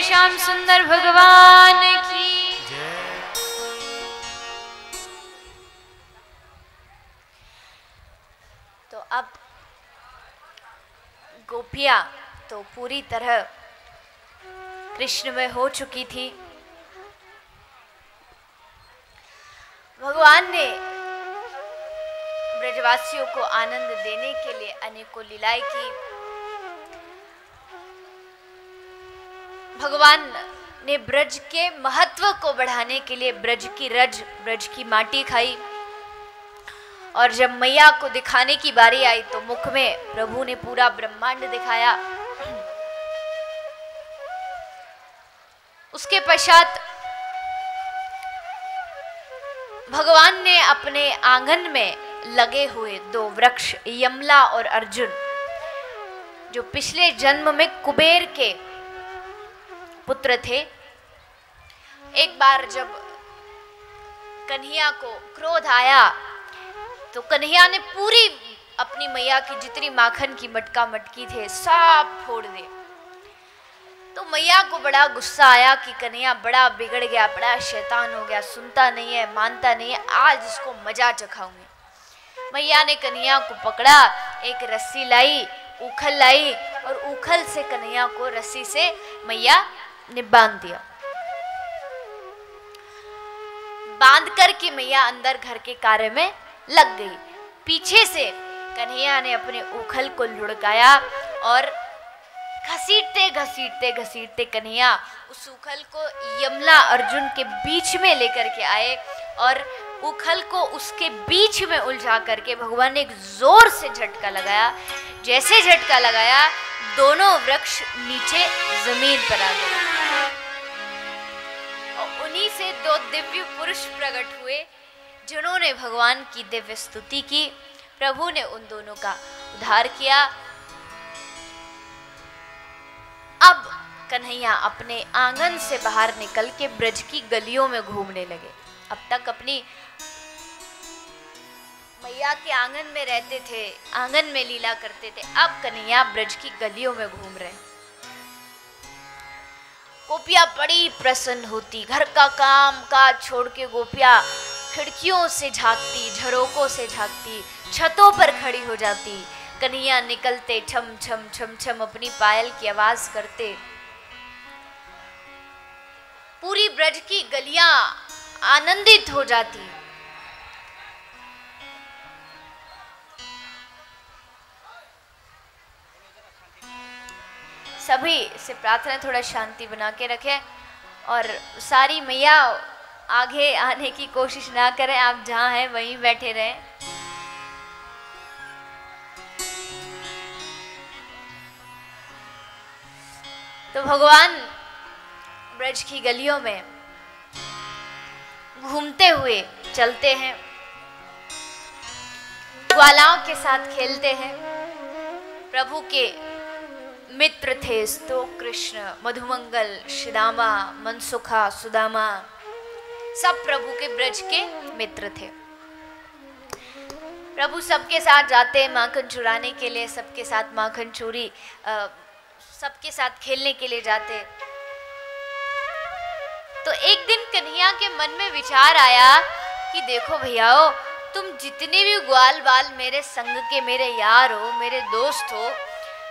श्याम सुंदर भगवान की। तो अब गोपियां तो पूरी तरह कृष्ण में हो चुकी थी। भगवान ने ब्रजवासियों को आनंद देने के लिए अनेकों लीलाएं की। भगवान ने ब्रज के महत्व को बढ़ाने के लिए ब्रज की रज, ब्रज की माटी खाई। और जब मैया को दिखाने की बारी आई तो मुख में प्रभु ने पूरा ब्रह्मांड दिखाया। उसके पश्चात भगवान ने अपने आंगन में लगे हुए दो वृक्ष यमला और अर्जुन, जो पिछले जन्म में कुबेर के पुत्र थे, एक बार जब कन्हैया को क्रोध आया तो कन्हैया ने पूरी अपनी मैया की जितनी माखन की मटका मटकी थे सब फोड़ दे। तो मैया को बड़ा गुस्सा आया कि कन्हैया बड़ा बिगड़ गया, बड़ा शैतान हो गया, सुनता नहीं है, मानता नहीं है, आज इसको मजा चखाऊंगी। मैया ने कन्हैया को पकड़ा, एक रस्सी लाई, उखल लाई और उखल से कन्हैया को रस्सी से मैया ने बांध दिया। बांध कर के मैया अंदर घर के कार्य में लग गई। पीछे से कन्हैया ने अपने उखल को लुढ़काया और घसीटते घसीटते घसीटते कन्हैया उस उखल को यमला अर्जुन के बीच में लेकर के आए और उखल को उसके बीच में उलझा करके भगवान ने एक जोर से झटका लगाया। जैसे झटका लगाया दोनों वृक्ष नीचे जमीन पर आ गए और उन्हीं से दो दिव्य पुरुष प्रकट हुए जिन्होंने भगवान की दिव्य स्तुति की। प्रभु ने उन दोनों का उद्धार किया। अब कन्हैया अपने आंगन से बाहर निकल के ब्रज की गलियों में घूमने लगे। अब तक अपनी मैया के आंगन में रहते थे, आंगन में लीला करते थे, अब कन्हैया ब्रज की गलियों में घूम रहे। गोपियां बड़ी प्रसन्न होती, घर का काम काज छोड़ के गोपियां खिड़कियों से झांकती, झरोकों से झांकती, छतों पर खड़ी हो जाती। कन्हैया निकलते छम छम छम छम अपनी पायल की आवाज करते। पूरी ब्रज की गलियां आनंदित हो जाती। सभी से प्रार्थना थोड़ा शांति बना के रखें और सारी मैया आगे आने की कोशिश ना करें, आप जहां हैं वहीं बैठे रहें। तो भगवान ब्रज की गलियों में घूमते हुए चलते हैं, ग्वालाओं के साथ खेलते हैं। प्रभु के मित्र थे स्तो कृष्ण, मधुमंगल, श्रीदामा, मनसुखा, सुदामा, सब प्रभु के ब्रज के मित्र थे। प्रभु सबके साथ जाते माखन चुराने के लिए, सबके साथ माखन चोरी, सबके साथ खेलने के लिए जाते। तो एक दिन कन्हैया के मन में विचार आया कि देखो भैयाओ, तुम जितने भी ग्वाल बाल मेरे संग के मेरे यार हो, मेरे दोस्त हो,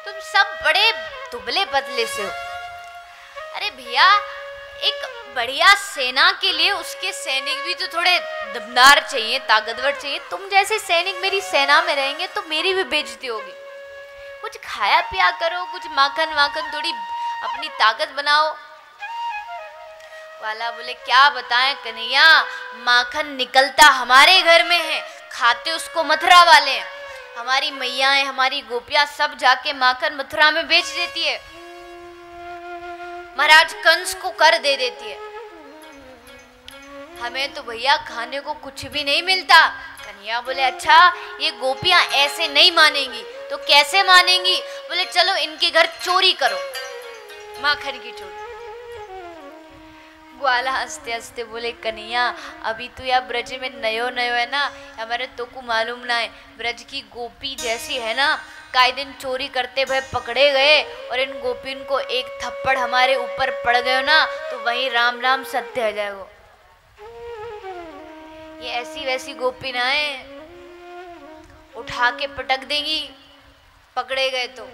तुम सब बड़े दुबले पतले से हो। अरे भैया, एक बढ़िया सेना के लिए उसके सैनिक भी तो थोड़े दमदार चाहिए, ताकतवर चाहिए। तुम जैसे सैनिक मेरी सेना में रहेंगे तो मेरी भी बेइज्जती होगी। कुछ खाया पिया करो, कुछ माखन वाखन, थोड़ी अपनी ताकत बनाओ। वाला बोले क्या बताएं कन्हैया, माखन निकलता हमारे घर में है, खाते उसको मथुरा वाले हैं। हमारी मैयाएं, हमारी गोपियां सब जाके माखन मथुरा में बेच देती है, महाराज कंस को कर दे देती है। हमें तो भैया खाने को कुछ भी नहीं मिलता। कन्हैया बोले अच्छा, ये गोपियां ऐसे नहीं मानेंगी तो कैसे मानेंगी? बोले चलो इनके घर चोरी करो, माखन की चोरी। ग्वाला हंसते हंसते बोले, कन्हैया अभी तो या ब्रज में नयो नयो है ना, हमारे तो को मालूम ना है। ब्रज की गोपी जैसी है ना, काई दिन चोरी करते भय पकड़े गए और इन गोपिन को एक थप्पड़ हमारे ऊपर पड़ गयो ना तो वहीं राम राम सत्य हो जाए। वो ये ऐसी वैसी गोपी ना है, उठा के पटक देगी पकड़े गए तो।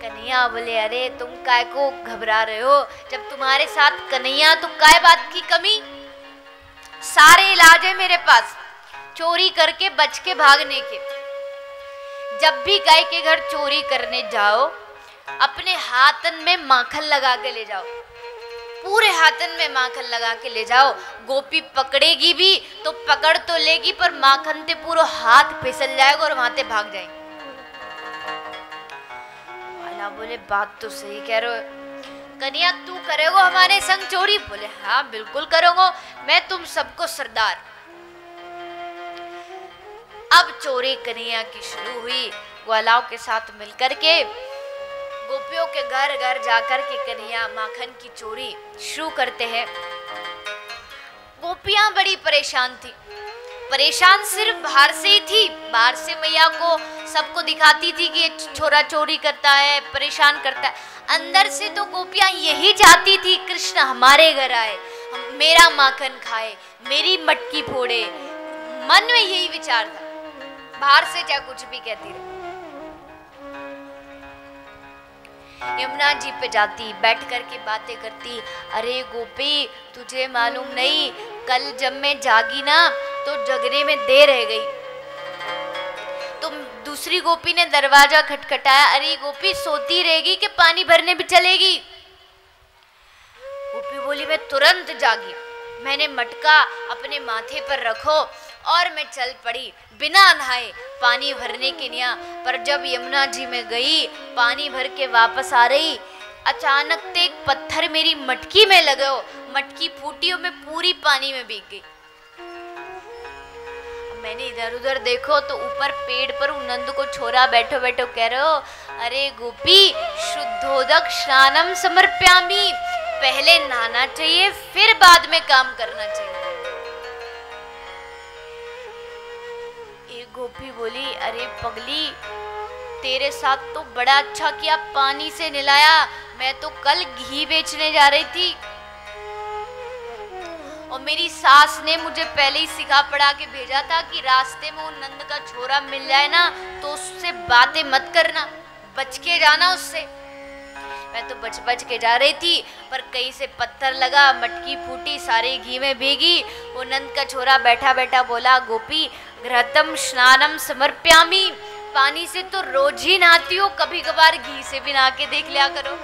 कन्हैया बोले, अरे तुम काय को घबरा रहे हो, जब तुम्हारे साथ कन्हैया तो काय बात की कमी, सारे इलाज है मेरे पास चोरी करके बच के भागने के। जब भी गाय के घर चोरी करने जाओ अपने हाथन में माखन लगा के ले जाओ, पूरे हाथन में माखन लगा के ले जाओ। गोपी पकड़ेगी भी तो पकड़ तो लेगी पर माखन ते पूरा हाथ फिसल जाएगा और वहां ते भाग जाएंगे। वाला बोले, बात तो सही कह रहे हो कन्हैया, तू करेगो हमारे संग चोरी? बोले, हाँ बिल्कुल करूंगा, मैं तुम सबको सरदार। अब चोरी कन्हैया की शुरू हुई। ग्वालाओं के साथ मिलकर के गोपियों के घर घर जाकर के कन्हैया माखन की चोरी शुरू करते हैं। गोपियां बड़ी परेशान थी। परेशान सिर्फ बाहर से ही थी, बाहर से मैया को सबको दिखाती थी कि ये छोरा चोरी करता है, परेशान करता है। अंदर से तो गोपियां यही चाहती थी कृष्ण हमारे घर आए, मेरा माखन खाए, मेरी मटकी फोड़े। मन में यही विचार था, बाहर से चाहे कुछ भी कहती रहे। यमुना जी पे जाती, बैठ करके बातें करती, अरे गोपी तुझे मालूम नहीं, कल जब मैं जागी ना तो जगने में देर रह गई। तो दूसरी गोपी ने दरवाजा खटखटाया, अरे गोपी सोती रहेगी कि पानी भरने भी चलेगी? गोपी बोली, मैं तुरंत जागी, मैंने मटका अपने माथे पर रखो और मैं चल पड़ी बिना नहाए पानी भरने के लिए। पर जब यमुना जी में गई, पानी भर के वापस आ रही, अचानक से एक पत्थर मेरी मटकी में लगा, मटकी फूटी और मैं पूरी पानी में भीग गई। मैंने इधर उधर देखो तो ऊपर पेड़ पर नंद को छोरा बैठो बैठो कह रहे हो, अरे गोपी शुद्धोदक स्नानम समर्प्यामि, पहले नहाना चाहिए फिर बाद में काम करना चाहिए। एक गोपी बोली, अरे पगली तेरे साथ तो बड़ा अच्छा किया, पानी से नहलाया, मैं तो कल घी बेचने जा रही थी और मेरी सास ने मुझे पहले ही सिखा पढ़ा के भेजा था कि रास्ते में वो नंद का छोरा मिल जाए ना तो उससे बातें मत करना, बच के जाना उससे। मैं तो बच बच के जा रही थी पर कहीं से पत्थर लगा, मटकी फूटी, सारे घी में भीगी। वो नंद का छोरा बैठा बैठा बोला, गोपी घृतम स्नानम समर्प्यामि, पानी से तो रोज ही नहाती हो, कभी कभार घी से भी नहा के देख लिया करो।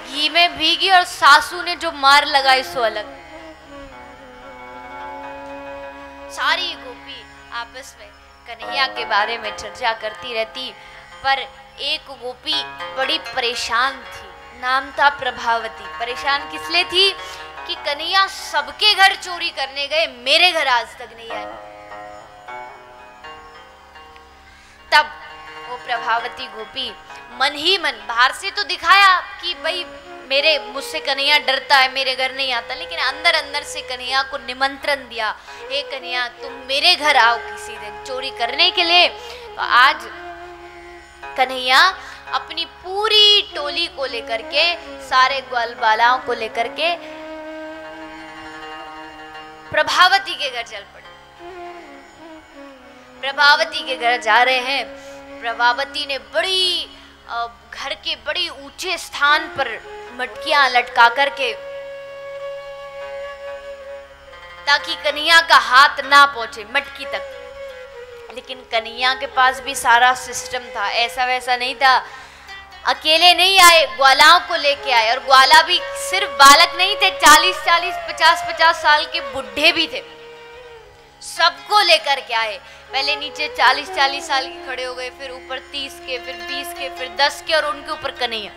घी में भीगी और सासू ने जो मार लगाई सो अलग। सारी गोपी आपस में कन्हैया के बारे में चर्चा करती रहती, पर एक गोपी बड़ी परेशान थी, नाम था प्रभावती। परेशान किस लिए थी कि कन्हैया सबके घर चोरी करने गए, मेरे घर आज तक नहीं आए। तब वो प्रभावती गोपी मन ही मन, बाहर से तो दिखाया कि भाई मेरे मुझसे कन्हैया डरता है, मेरे घर नहीं आता, लेकिन अंदर अंदर से कन्हैया को निमंत्रण दिया, हे कन्हैया तुम मेरे घर आओ किसी दिन चोरी करने के लिए। तो आज कन्हैया अपनी पूरी टोली को लेकर के, सारे ग्वाल बालाओं को लेकर के प्रभावती के घर चल पड़े। प्रभावती के घर जा रहे हैं। प्रभावती ने बड़ी घर के बड़ी ऊंचे स्थान पर मटकियां लटका करके, ताकि कन्हैया का हाथ ना पहुंचे मटकी तक। लेकिन कन्हैया के पास भी सारा सिस्टम था, ऐसा वैसा नहीं था, अकेले नहीं आए, ग्वालाओं को लेके आए। और ग्वाला भी सिर्फ बालक नहीं थे, 40-40, 50-50 साल के बुढ़े भी थे, सबको लेकर के आए। पहले नीचे 40-40 साल के खड़े हो गए, फिर ऊपर 30 के, फिर 20 के, फिर 10 के, और उनके ऊपर कन्हैया।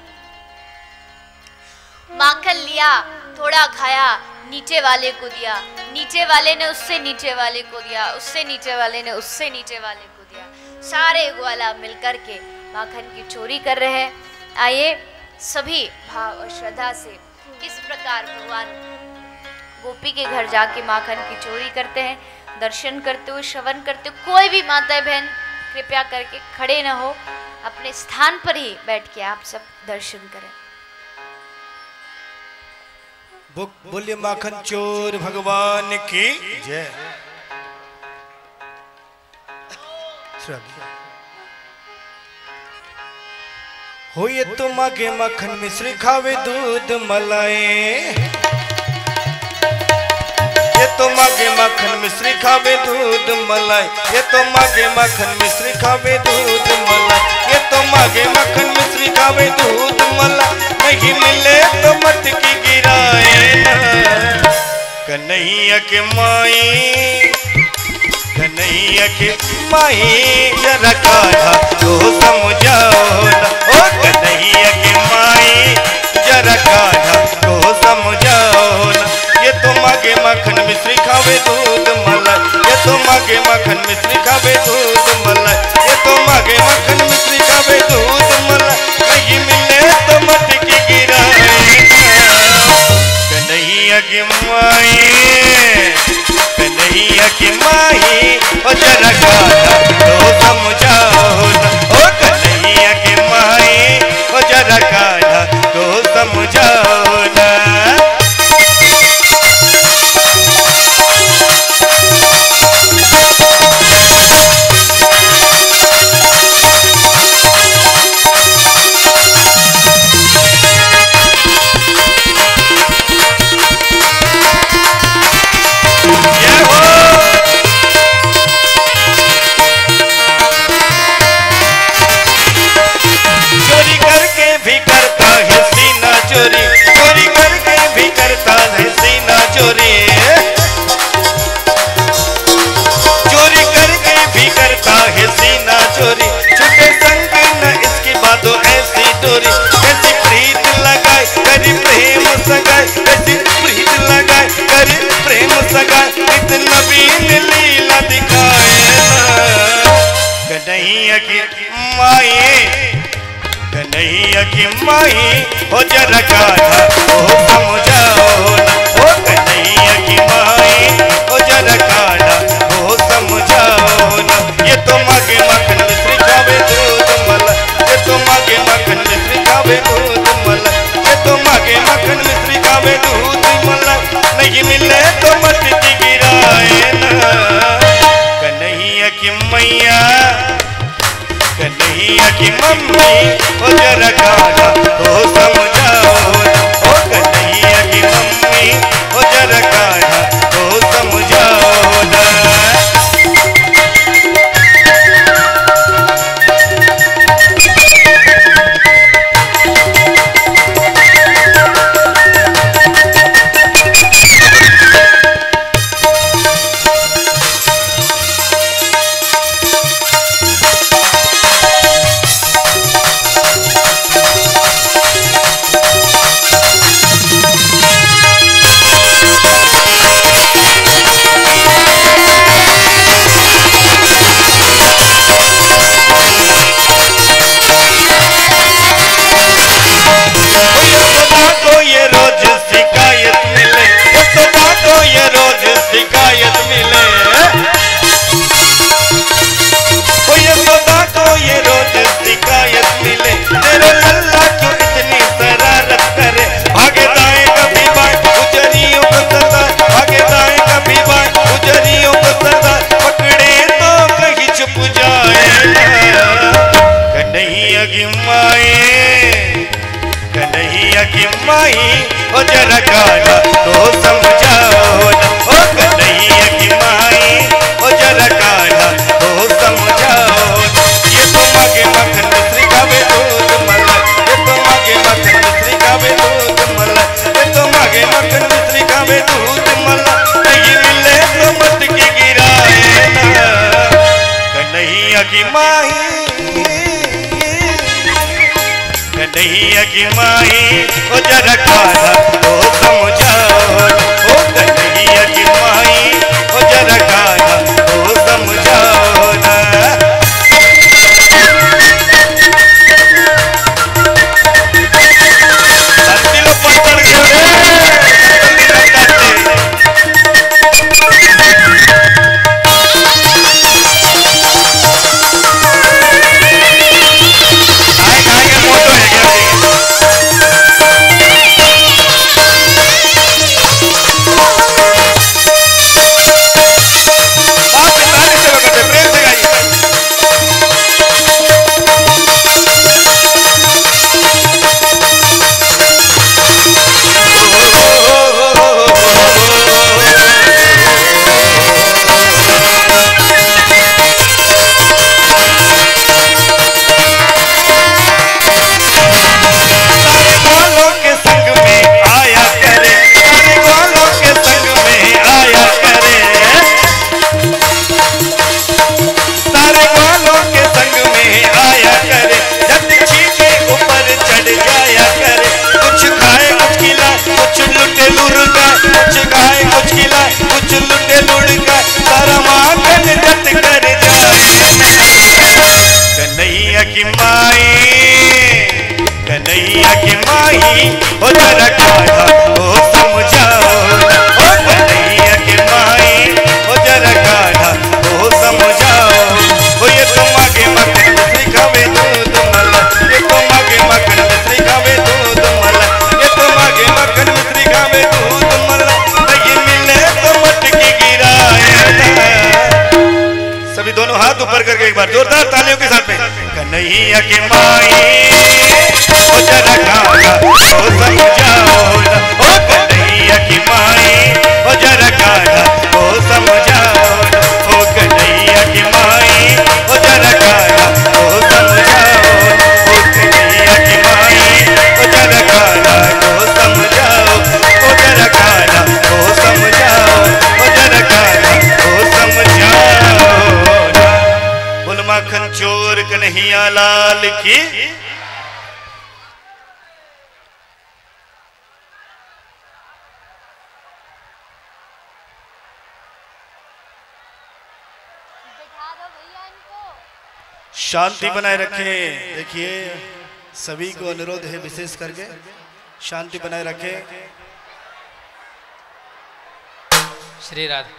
माखन लिया, थोड़ा खाया, नीचे वाले को दिया, नीचे वाले ने उससे नीचे वाले को दिया, उससे नीचे वाले ने उससे नीचे वाले को दिया। सारे ग्वाला मिलकर के माखन की चोरी कर रहे हैं। आइए सभी भाव और श्रद्धा से किस प्रकार भगवान गोपी के घर जाके माखन की चोरी करते हैं, दर्शन करते हुए, श्रवण करते हुए। कोई भी माता बहन कृपया करके खड़े न हो, अपने स्थान पर ही बैठ के आप सब दर्शन करें। बोलिए माखन चोर भगवान की जय। हो ये तो मागे मक्खन मिश्री खावे दूध मलाई, ये तो मागे मक्खन मिश्री खावे दूध मलाई, ये तो मागे मक्खन मिश्री खावे दूध मलाई, ये तो मागे मक्खन मिश्री खावे दूध मलाई। नहीं मिले तो मटकी गिराए ना, कन्हैया के माई, कन्हैया के माई जरा काढ़ा तो समझाओ ना, ओ कन्हैया के माई जरा काढ़ा तो समझाओ ना। ये तो मागे मक्खन मिश्री खावे दूध मलाई, ये तो मागे मक्खन मिश्री खावे दूध मलाई, ये तो मागे मक्खन मिश्री खावे दूध मलाई। नहीं मिले तो मटकी गिराए ना, कन्हैया की माई, कन्हैया की माही ओ जरा काढ़ा तो समझाओ ना, ओ कन्हैया की माही ओ जरा काढ़ा तो समझाओ ना। कन्हैया की माई, कन्हैया की माई हो जरा काढ़ा तो समझाओ ना, ओ कन्हैया की माई हो जरा काढ़ा तो समझाओ ना। ये तो मागे मक्खन मिश्री खावे दूध मलाई, ये तो मागे मक्खन मिश्री खावे दूध मलाई, ये तो मागे मक्खन मिश्री खावे दूध मलाई। नहीं मिले तो मटकी गिराए ना, कन्हैया की मैया, कन्हैया की मम्मी ओ जरा काढ़ा तो समझाओ ना, ओ कन्हैया की मम्मी ओ जरा काढ़ा तो समझाओ ना। कन्हैया की माई ओ जरा काढ़ा तो समझाओ ना, ओ कन्हैया की माई ओ जरा काढ़ा तो समझाओ ना। ये तो मागे मक्खन मिश्री खावे दूध मलाई, ये तो मागे मक्खन मिश्री खावे दूध मलाई, ये तो मागे मक्खन मिश्री खावे दूध मलाई। नहीं मिले तो मटकी गिराए ना, कन्हैया की माई, कन्हैया की माई ओ जरा काढ़ा तो समझाओ ना, ओ कन्हैया की माई ओ जरा काढ़ा तो समझाओ ना। के माही हो जरा कान्हा को समझाओ ना, ओ कन्हैया के माही हो जरा कान्हा को समझाओ। ओ ये तो मांगे मक्खन मिश्री खावे दूध मलाई, ये तो मांगे मक्खन मिश्री खावे दूध मलाई, ये तो मांगे मक्खन मिश्री खावे दूध मलाई, नहीं मिले तो मटकी गिराए ना। सभी दोनों हाथ ऊपर करके एक बार जोरदार तालियों के साथ में, कन्हैया के माई हो जरा कान्हा को समझाओ ना, ओ कन्हैया की माई हो जरा कान्हा को समझाओ ना, ओ कन्हैया की माई हो जरा कान्हा को समझाओ ना, ओ कन्हैया की माई हो जरा कान्हा को समझाओ, ओ जरा कान्हा को समझाओ, ओ जरा कान्हा को समझाओ ना। बोल माखन चोर कन्हैया लाल की। शांति बनाए रखें। देखिए सभी को अनुरोध है विशेष करके शांति बनाए रखें। श्री राधे।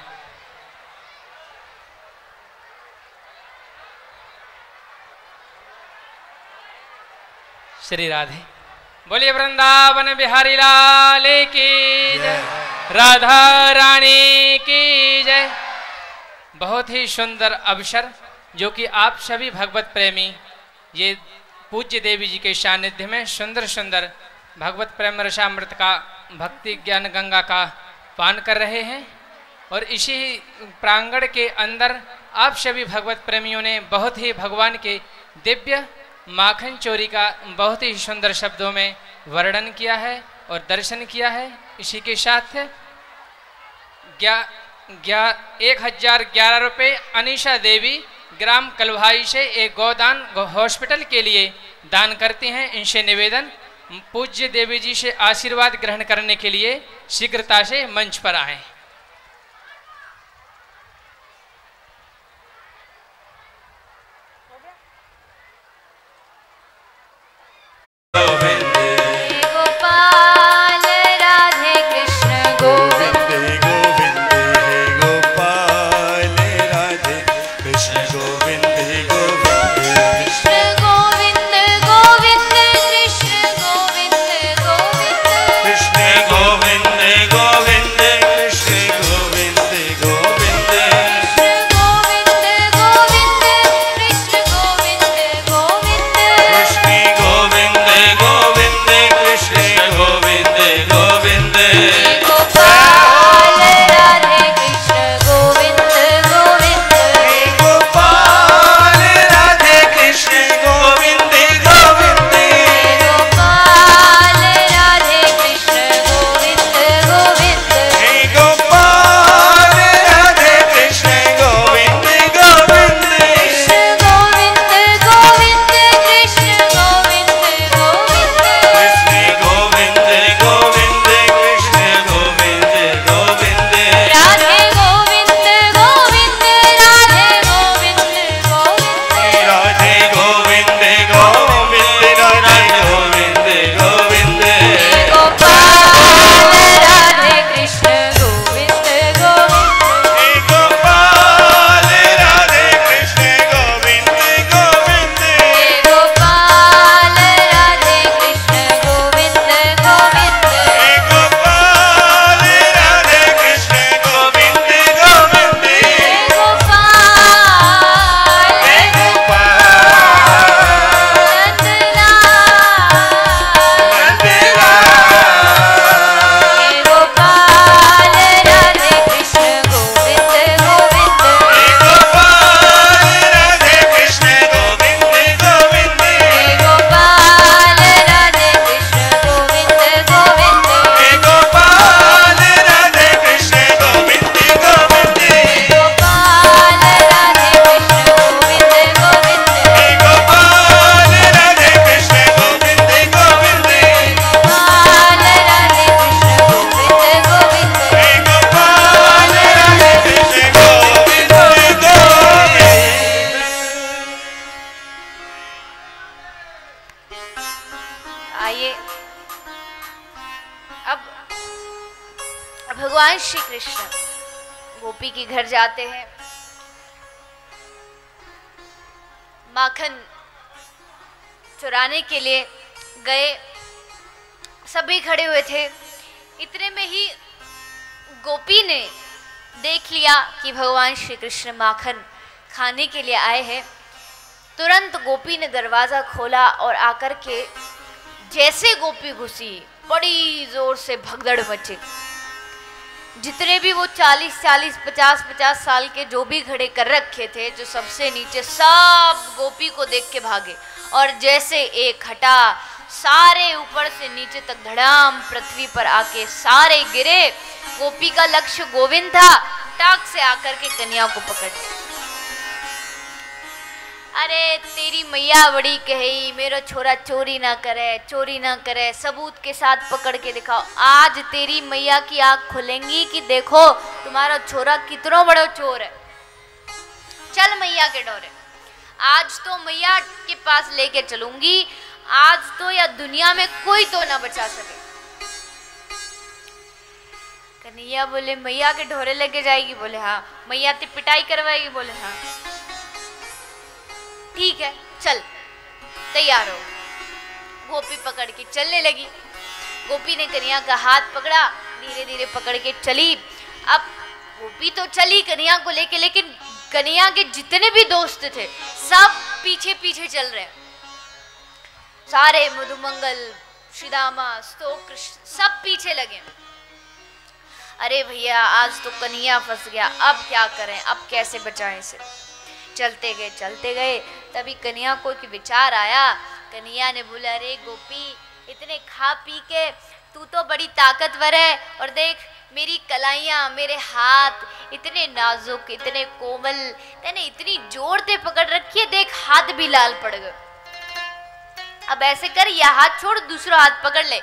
श्री राधे। बोलिए वृंदावन बिहारी लाल की जय, राधा रानी की जय। बहुत ही सुंदर अवसर जो कि आप सभी भगवत प्रेमी ये पूज्य देवी जी के सानिध्य में सुंदर सुंदर भगवत प्रेम रसामृत का भक्ति ज्ञान गंगा का पान कर रहे हैं। और इसी प्रांगण के अंदर आप सभी भगवत प्रेमियों ने बहुत ही भगवान के दिव्य माखन चोरी का बहुत ही सुंदर शब्दों में वर्णन किया है और दर्शन किया है। इसी के साथ 1011 रुपये अनीशा देवी ग्राम कलभाई से एक गोदान हॉस्पिटल के लिए दान करते हैं। इनसे निवेदन पूज्य देवी जी से आशीर्वाद ग्रहण करने के लिए शीघ्रता से मंच पर आएं। कृष्ण अब भगवान श्री कृष्ण गोपी के घर जाते हैं। माखन चुराने के लिए गए, सभी खड़े हुए थे। इतने में ही गोपी ने देख लिया कि भगवान श्री कृष्ण माखन खाने के लिए आए हैं। तुरंत गोपी ने दरवाजा खोला और आकर के जैसे गोपी घुसी, बड़ी जोर से भगदड़ मची। जितने भी वो 40-40, 50-50 साल के जो भी खड़े कर रखे थे, जो सबसे नीचे, सब गोपी को देख के भागे। और जैसे एक हटा, सारे ऊपर से नीचे तक धड़ाम पृथ्वी पर आके सारे गिरे। गोपी का लक्ष्य गोविंद था, टाक से आकर के कन्या को पकड़ लिया। अरे तेरी मैया बड़ी कही मेरा छोरा चोरी ना करे, सबूत के साथ पकड़ के दिखाओ। आज तेरी मैया की आंख खुलेंगी कि देखो तुम्हारा छोरा कितना बड़ा चोर है। चल मैया के डोरे, आज तो मैया के पास लेके चलूंगी। आज तो या दुनिया में कोई तो ना बचा सके। कन्हैया बोले मैया के ढोरे लेके जाएगी? बोले हाँ। मैया ते पिटाई करवाएगी? बोले हाँ। ठीक है चल, तैयार हो। गोपी पकड़ के चलने लगी। गोपी ने कन्हैया का हाथ पकड़ा, धीरे धीरे पकड़ के चली। अब गोपी तो चली कन्हैया को लेके, लेकिन कन्हैया के जितने भी दोस्त थे सब पीछे पीछे चल रहे हैं। सारे मधुमंगल, श्रीदामा, स्तोक कृष्ण सब पीछे लगे। अरे भैया आज तो कन्हैया फंस गया, अब क्या करें, अब कैसे बचाएं इसे। चलते गए तभी कन्हैया को एक विचार आया। कन्हैया ने बोला अरे गोपी, इतने खा पी के तू तो बड़ी ताकतवर है, और देख मेरी कलाइयाँ, मेरे हाथ इतने नाजुक, इतने कोमल, मैंने इतनी जोर से पकड़ रखी है, देख हाथ भी लाल पड़ गए। अब ऐसे कर, यह हाथ छोड़, दूसरा हाथ पकड़ ले।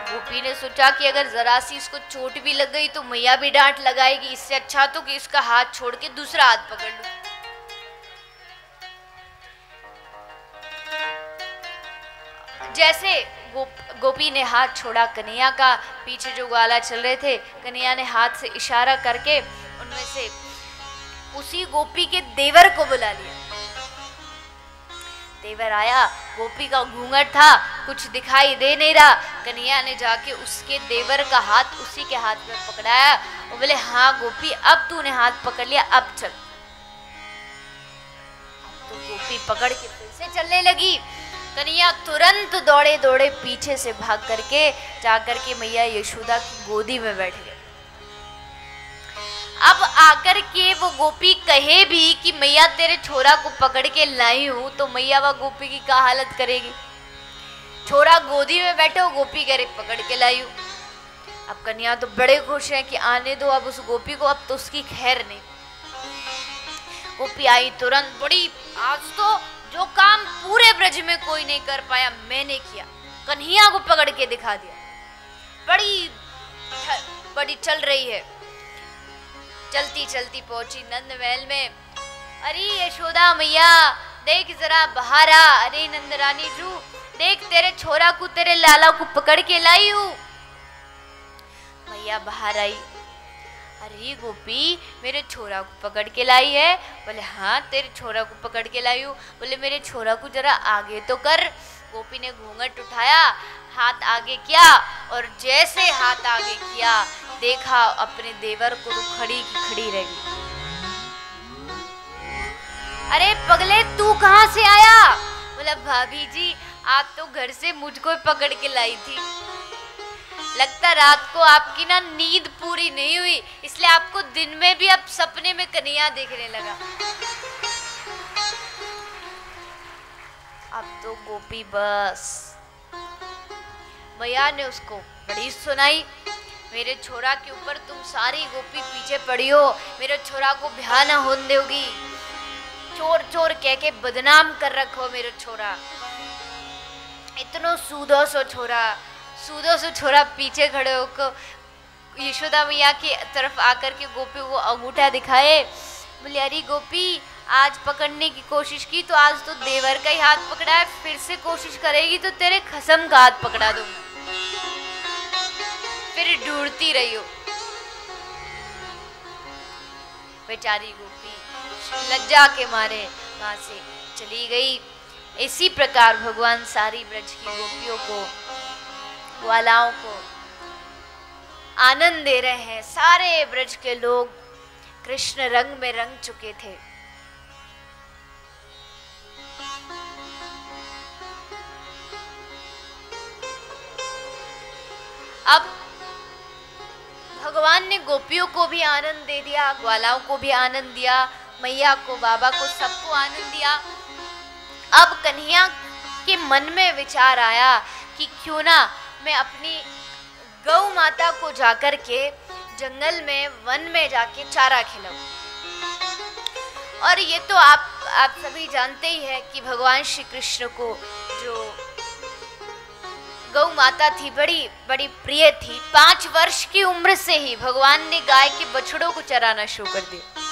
गोपी ने सोचा कि अगर जरा सी इसको चोट भी लग गई तो मैया भी डांट लगाएगी, इससे अच्छा तो कि इसका हाथ छोड़ के दूसरा हाथ पकड़ लूं। जैसे गोपी ने हाथ छोड़ा कन्हैया का, पीछे जो ग्वाला चल रहे थे, कन्हैया ने हाथ से इशारा करके उनमें से उसी गोपी के देवर को बुला लिया। देवर आया, गोपी का घूंघट था, कुछ दिखाई दे नहीं रहा। कन्हैया ने जाके उसके देवर का हाथ उसी के हाथ में पकड़ाया और बोले हाँ गोपी, अब तूने हाथ पकड़ लिया, अब चल। तो गोपी पकड़ के फिर से चलने लगी। कन्हैया तुरंत दौड़े दौड़े पीछे से भाग करके जाकर के मैया यशोदा की गोदी में बैठ गए। अब आकर के वो गोपी कहे भी कि मैया तेरे छोरा को पकड़ के लाई हूं, तो मैया व गोपी की क्या हालत करेगी। छोरा गोदी में बैठे हो, गोपी कह रही पकड़ के लाई हूं। अब कन्या तो बड़े खुश हैं कि आने दो अब उस गोपी को, अब तो उसकी खैर नहीं। गोपी आई तुरंत, बड़ी आज तो जो काम पूरे ब्रज में कोई नहीं कर पाया मैंने किया, कन्हैया को पकड़ के दिखा दिया। बड़ी चल रही है। चलती चलती पहुंची नंद महल में। अरे यशोदा मैया देख जरा बाहर आ। अरे नंद रानी जू देख, तेरे छोरा को, तेरे लाला को पकड़ के लाई हूं। मैया बाहर आई। अरे गोपी मेरे छोरा को पकड़ के लाई है? बोले हाँ तेरे छोरा को पकड़ के लाई हूँ। बोले मेरे छोरा को जरा आगे तो कर। गोपी ने घूंघट उठाया, हाथ आगे किया, और जैसे हाथ आगे किया देखा अपने देवर को तो खड़ी की खड़ी रह गई। अरे पगले तू कहाँ से आया? बोला भाभी जी आप तो घर से मुझको पकड़ के लाई थी, लगता रात को आपकी ना नींद पूरी नहीं हुई, इसलिए आपको दिन में भी अब सपने में कन्हैया देखने लगा। अब तो गोपी बस, मैया ने उसको बड़ी सुनाई, मेरे छोरा के ऊपर तुम सारी गोपी पीछे पड़ी हो, मेरे छोरा को ब्याह ना होने दोगी, चोर चोर कह के बदनाम कर रखो मेरे छोरा, इतनो सूदो सो छोरा पीछे खड़े होकर यशोदा मैया की तरफ आकर के गोपी वो अंगूठा दिखाए। बोले अरे गोपी आज पकड़ने की कोशिश की तो आज तो देवर का ही हाथ पकड़ा है, फिर से कोशिश करेगी तो तेरे खसम का हाथ पकड़ा दूंगा। फिर ढूंढती रही हो। बेचारी गोपी लज्जा के मारे वहां से चली गई। इसी प्रकार भगवान सारी ब्रज की गोपियों को, ग्वालाओं को आनंद दे रहे हैं। सारे ब्रज के लोग कृष्ण रंग में रंग चुके थे। अब भगवान ने गोपियों को भी आनंद दे दिया, ग्वालाओं को भी आनंद दिया, मैया को, बाबा को, सबको आनंद दिया। अब कन्हैया के मन में विचार आया कि क्यों ना मैं अपनी गौ माता को जाकर के जंगल में, वन में जाके चारा खिलाऊं। और ये तो आप सभी जानते ही हैं कि भगवान श्री कृष्ण को जो गौ माता थी बड़ी बड़ी प्रिय थी। 5 वर्ष की उम्र से ही भगवान ने गाय के बछड़ों को चराना शुरू कर दिया।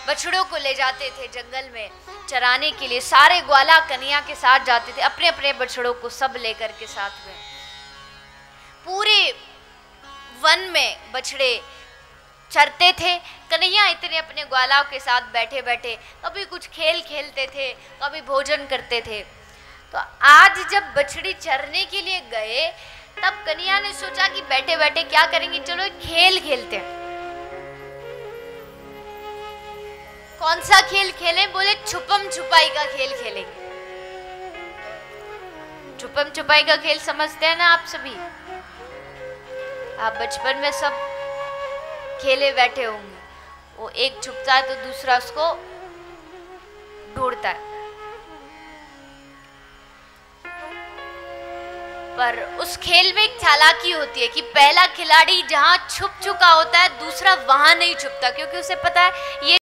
बछड़ों को ले जाते थे जंगल में चराने के लिए। सारे ग्वाला कन्हैया के साथ जाते थे, अपने अपने बछड़ों को सब लेकर के साथ में। पूरे वन में बछड़े चरते थे। कन्हैया इतने अपने ग्वालाओं के साथ बैठे बैठे कभी कुछ खेल खेलते थे, कभी भोजन करते थे। तो आज जब बछड़ी चरने के लिए गए तब कन्हैया ने सोचा कि बैठे बैठे क्या करेंगे, चलो एक खेल खेलते हैं। कौन सा खेल खेलें? बोले छुपम छुपाई का खेल खेलेंगे। छुपम छुपाई का खेल समझते हैं ना आप सभी? आप बचपन में सब खेले बैठे होंगे। वो एक छुपता है तो दूसरा उसको ढूंढता है। पर उस खेल में एक चालाकी होती है कि पहला खिलाड़ी जहां छुप चुका होता है दूसरा वहां नहीं छुपता, क्योंकि उसे पता है ये